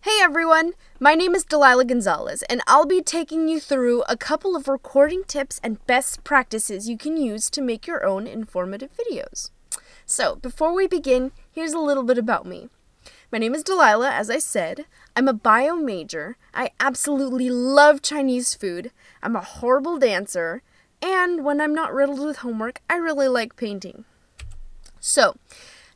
Hey everyone, my name is Delilah Gonzalez, and I'll be taking you through a couple of recording tips and best practices you can use to make your own informative videos. So, before we begin, here's a little bit about me. My name is Delilah, as I said. I'm a bio major. I absolutely love Chinese food. I'm a horrible dancer, and when I'm not riddled with homework, I really like painting. So,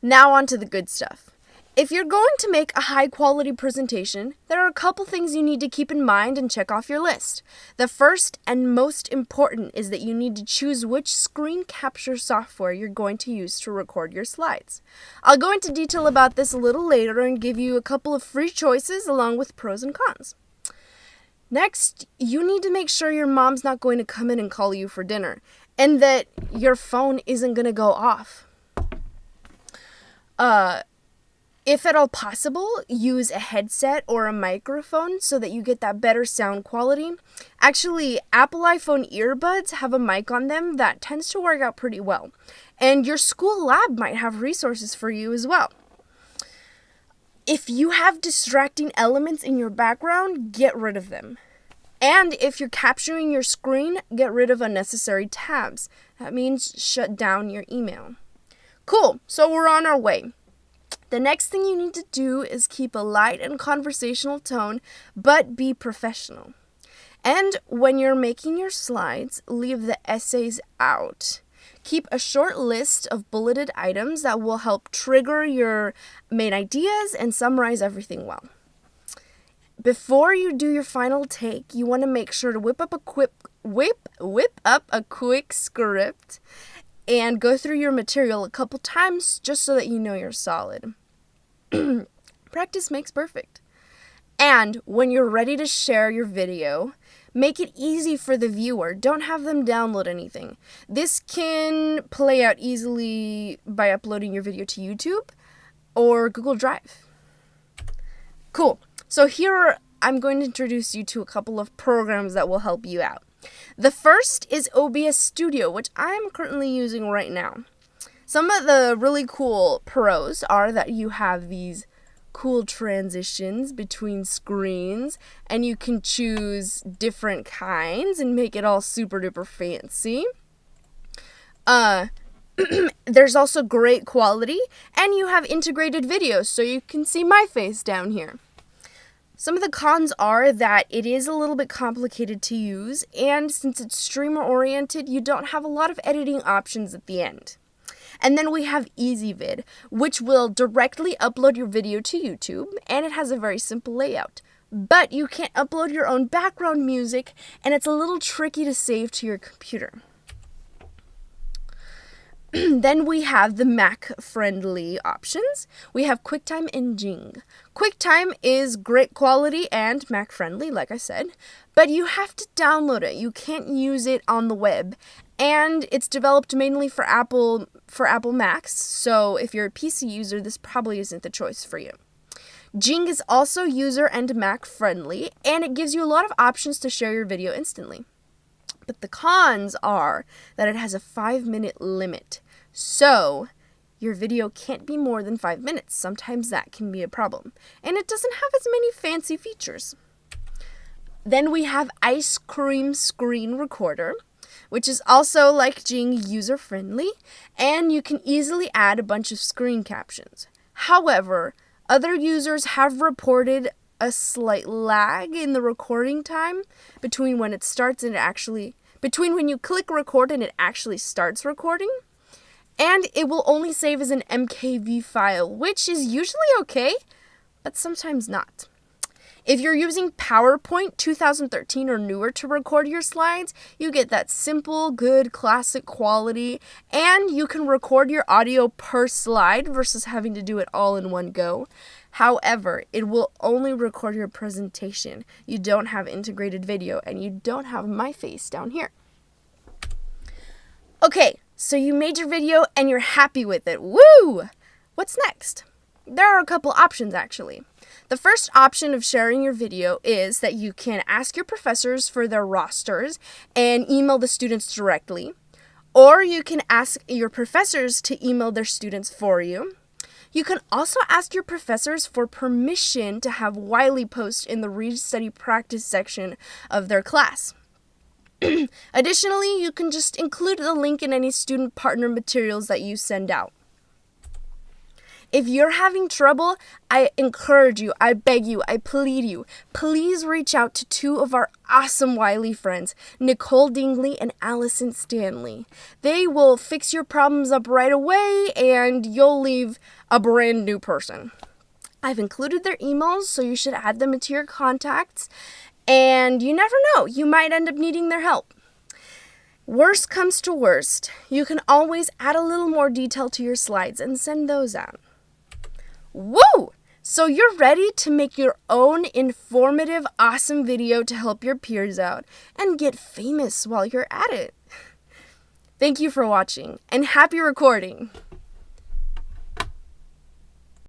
now on to the good stuff. If you're going to make a high-quality presentation, there are a couple things you need to keep in mind and check off your list. The first and most important is that you need to choose which screen capture software you're going to use to record your slides. I'll go into detail about this a little later and give you a couple of free choices along with pros and cons. Next, you need to make sure your mom's not going to come in and call you for dinner, and that your phone isn't going to go off. If at all possible, use a headset or a microphone so that you get that better sound quality. Actually, Apple iPhone earbuds have a mic on them that tends to work out pretty well. And your school lab might have resources for you as well. If you have distracting elements in your background, get rid of them. And if you're capturing your screen, get rid of unnecessary tabs. That means shut down your email. Cool, so we're on our way. The next thing you need to do is keep a light and conversational tone, but be professional. And when you're making your slides, leave the essays out. Keep a short list of bulleted items that will help trigger your main ideas and summarize everything well. Before you do your final take, you want to make sure to whip up a quick script and go through your material a couple times just so that you know you're solid. Practice makes perfect. And when you're ready to share your video, make it easy for the viewer. Don't have them download anything. This can play out easily by uploading your video to YouTube or Google Drive. Cool. So here I'm going to introduce you to a couple of programs that will help you out. The first is OBS Studio, which I'm currently using right now. Some of the really cool pros are that you have these cool transitions between screens, and you can choose different kinds and make it all super duper fancy. There's also great quality, and you have integrated videos, so you can see my face down here. Some of the cons are that it is a little bit complicated to use, and since it's streamer-oriented, you don't have a lot of editing options at the end. And then we have EasyVid, which will directly upload your video to YouTube, and it has a very simple layout. But you can't upload your own background music, and it's a little tricky to save to your computer. Then we have the Mac-friendly options. We have QuickTime and Jing. QuickTime is great quality and Mac-friendly, like I said, but you have to download it. You can't use it on the web, and it's developed mainly for Apple Macs, so if you're a PC user, this probably isn't the choice for you. Jing is also user and Mac-friendly, and it gives you a lot of options to share your video instantly. But the cons are that it has a 5-minute limit. So, your video can't be more than 5 minutes. Sometimes that can be a problem. And it doesn't have as many fancy features. Then we have Ice Cream Screen Recorder, which is also like Jing user-friendly, and you can easily add a bunch of screen captions. However, other users have reported a slight lag in the recording time between when it starts and between when you click record and it actually starts recording. And it will only save as an MKV file, which is usually okay, but sometimes not. If you're using PowerPoint 2013 or newer to record your slides, you get that simple, good, classic quality, and you can record your audio per slide versus having to do it all in one go. However, it will only record your presentation. You don't have integrated video, and you don't have my face down here. Okay, so you made your video and you're happy with it. Woo! What's next? There are a couple options, actually. The first option of sharing your video is that you can ask your professors for their rosters and email the students directly, or you can ask your professors to email their students for you. You can also ask your professors for permission to have Wiley post in the Read Study Practice section of their class. Additionally, you can just include the link in any student partner materials that you send out. If you're having trouble, I encourage you, I beg you, I plead you, please reach out to two of our awesome Wiley friends, Nicole Dingley and Allison Stanley. They will fix your problems up right away and you'll leave a brand new person. I've included their emails, so you should add them into your contacts. And you never know, you might end up needing their help. Worst comes to worst, you can always add a little more detail to your slides and send those out. Woo! So you're ready to make your own informative, awesome video to help your peers out and get famous while you're at it. Thank you for watching and happy recording!